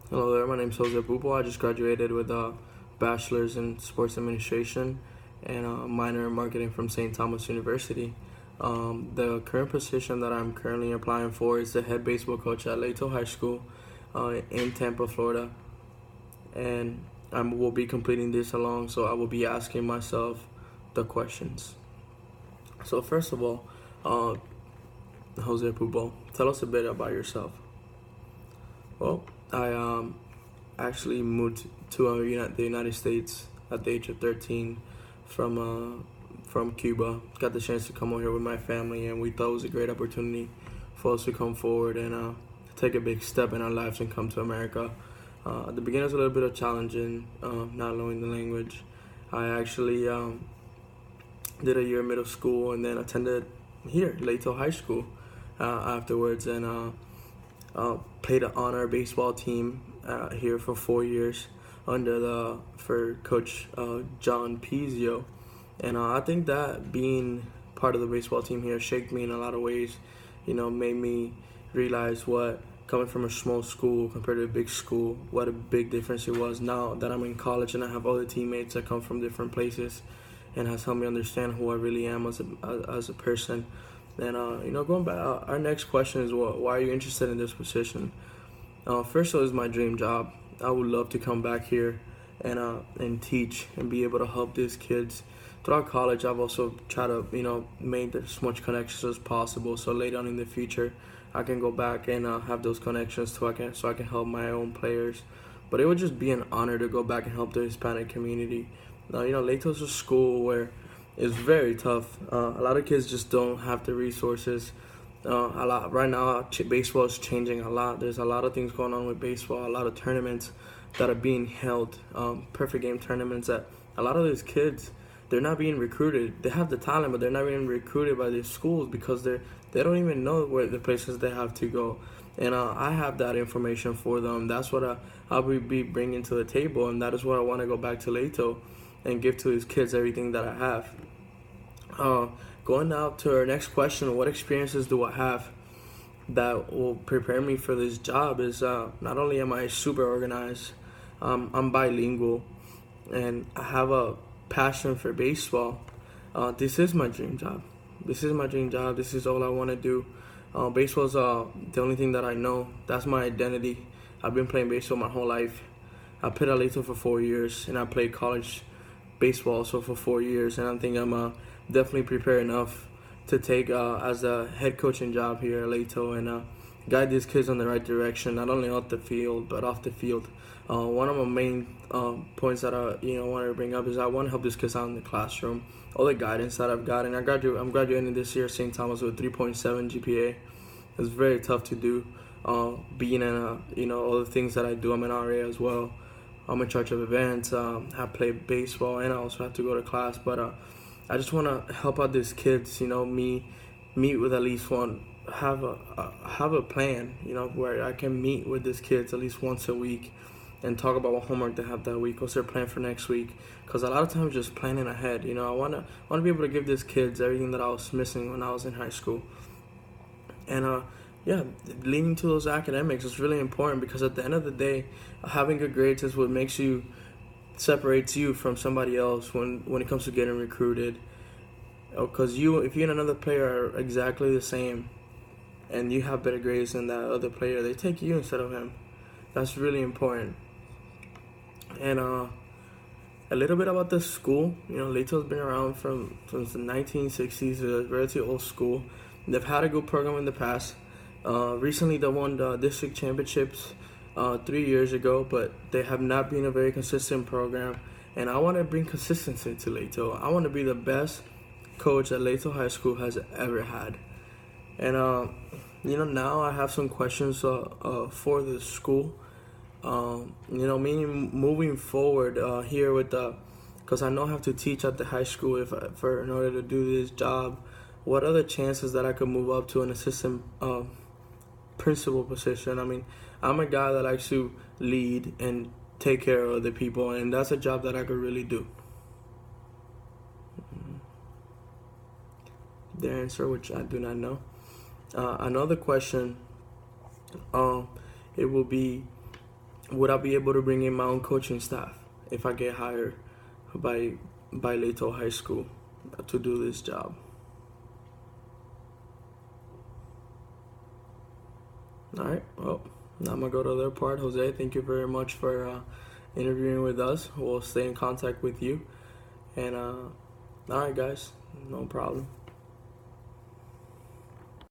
Hello there, my name is Jose Pupo. I just graduated with a bachelor's in sports administration and a minor in marketing from St. Thomas University. The current position that I'm currently applying for is the head baseball coach at Lato High School in Tampa, Florida. And I will be completing this along, so I will be asking myself the questions. So first of all, uh, Jose Pupo, tell us a bit about yourself. Well, I actually moved to the United States at the age of 13 from Cuba. Got the chance to come over here with my family, and we thought it was a great opportunity for us to come forward and take a big step in our lives and come to America. At the beginning, it was a little bit of challenging, not knowing the language. I actually did a year of middle school and then attended here, Lato High School, afterwards, and played on our baseball team here for 4 years for Coach John Pizio, and I think that being part of the baseball team here shaped me in a lot of ways. Made me realize what coming from a small school compared to a big school, what a big difference it was. Now that I'm in college and I have other teammates that come from different places, and has helped me understand who I really am as a person. And going back, our next question is, why are you interested in this position? First of all, it's my dream job. I would love to come back here and teach and be able to help these kids. Throughout college, I've also tried to make as much connections as possible. So later on in the future, I can go back and have those connections so I can help my own players. But it would just be an honor to go back and help the Hispanic community. Lato's a school where it's very tough. A lot of kids just don't have the resources. A lot right now, baseball is changing a lot. There's a lot of things going on with baseball. A lot of tournaments that are being held, perfect game tournaments. That a lot of these kids, they're not being recruited. They have the talent, but they're not being recruited by these schools because they don't even know where the places they have to go. And I have that information for them. That's what I will be bringing to the table, and that is what I want to go back to Lato and give to his kids everything that I have. Going out to our next question, what experiences do I have that will prepare me for this job is not only am I super organized, I'm bilingual, and I have a passion for baseball. This is my dream job. This is my dream job. This is all I want to do. Baseball's the only thing that I know. That's my identity. I've been playing baseball my whole life. I played at Lato for 4 years, and I played college baseball also for 4 years, and I think I'm definitely prepared enough to take as a head coaching job here at Lato and guide these kids in the right direction, not only off the field but off the field. One of my main points that I wanted to bring up is I want to help these kids out in the classroom. All the guidance that I've gotten, I'm graduating this year at St. Thomas with 3.7 GPA. It's very tough to do. Being in all the things that I do, I'm an RA as well. I'm in charge of events. I play baseball, and I also have to go to class. But I just want to help out these kids. Meet with at least one. Have a plan. Where I can meet with these kids at least once a week, and talk about what homework they have that week. What's their plan for next week? Because a lot of times just planning ahead. I wanna be able to give these kids everything that I was missing when I was in high school. And yeah, leaning to those academics is really important because at the end of the day, having good grades is what separates you from somebody else when it comes to getting recruited. Because if you and another player are exactly the same, and you have better grades than that other player, they take you instead of him. That's really important. And a little bit about the school. Lato's been around from the 1960s. It's a relatively old school. They've had a good program in the past. Recently, they won the district championships 3 years ago, but they have not been a very consistent program. And I want to bring consistency to Lato. I want to be the best coach that Lato High School has ever had. And now I have some questions for the school. Meaning moving forward here because I know I have to teach at the high school in order to do this job. What are the chances that I could move up to an assistant principal position? I mean, I'm a guy that likes to lead and take care of other people, and that's a job that I could really do. The answer, which I do not know. Another question, it will be, would I be able to bring in my own coaching staff if I get hired by Leto High School to do this job? All right. Well, now I'm gonna go to the other part. Jose, thank you very much for interviewing with us. We'll stay in contact with you. And all right, guys, no problem.